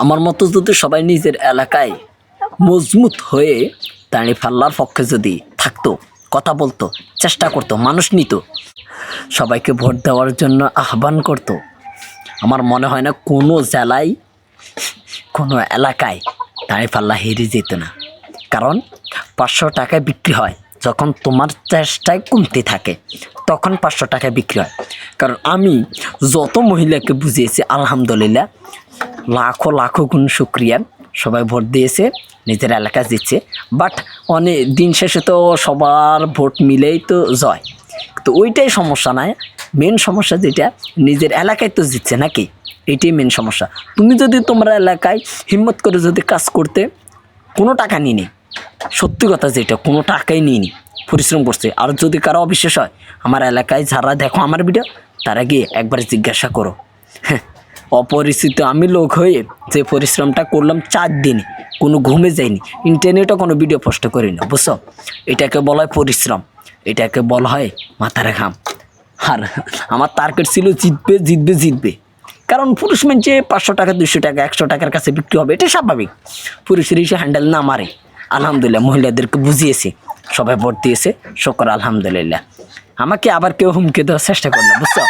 আমার মতো যদি সবাই নিজের এলাকায় মজবুত হয়ে দাঁড়িপাল্লার পক্ষে যদি থাকতো, কথা বলতো, চেষ্টা করতো, মানুষ নিত, সবাইকে ভোট দেওয়ার জন্য আহ্বান করতো, আমার মনে হয় না কোনো জেলায় কোনো এলাকায় দাঁড়িপাল্লা হেরে যেত না। কারণ 500 টাকায় বিক্রি হয়, যখন তোমার চেষ্টায় কমতে থাকে তখন 500 টাকায় বিক্রি হয়। কারণ আমি যত মহিলাকে বুঝিয়েছি আলহামদুলিল্লাহ লাখো লাখো গুণ শুক্রিয়া, সবাই ভোট দিয়েছে, নিজের এলাকা জিতছে। বাট অনেক দিন শেষে তো সবার ভোট মিলেই তো জয়, তো ওইটাই সমস্যা নয়। মেন সমস্যা যেটা, নিজের এলাকায় তো জিতছে নাকি, এটাই মেন সমস্যা। তুমি যদি তোমার এলাকায় হিম্মত করে যদি কাজ করতে, কোনো টাকা নিয়ে সত্যি কথা যেটা, কোনো টাকাই নিইনি, পরিশ্রম করছে। আর যদি কারো অবিশ্বাস হয়, আমার এলাকায় যারা দেখো আমার ভিডিও, তারা গিয়ে একবার জিজ্ঞাসা করো। অপরিচিত আমি লোক হয়ে যে পরিশ্রমটা করলাম 4 দিনে, কোনো ঘুমে যায়নি, ইন্টারনেটও কোনো ভিডিও পোস্ট করি না, বুঝছো? এটাকে বলা হয় পরিশ্রম, এটাকে বলা হয় মাথার ঘাম। আর আমার টার্গেট ছিল জিতবে জিতবে জিতবে। কারণ পুরুষ মানুষে 500 টাকা 200 টাকা 100 টাকার কাছে বিক্রি হবে, এটা স্বাভাবিক। পুরুষের এসে হ্যান্ডেল না মারে। আলহামদুলিল্লাহ মহিলাদেরকে বুঝিয়েছি, সবাই ভোট দিয়েছে, শুকর আলহামদুলিল্লাহ। আমাকে আবার কেউ হুমকে দেওয়ার চেষ্টা করে না, বুঝছো?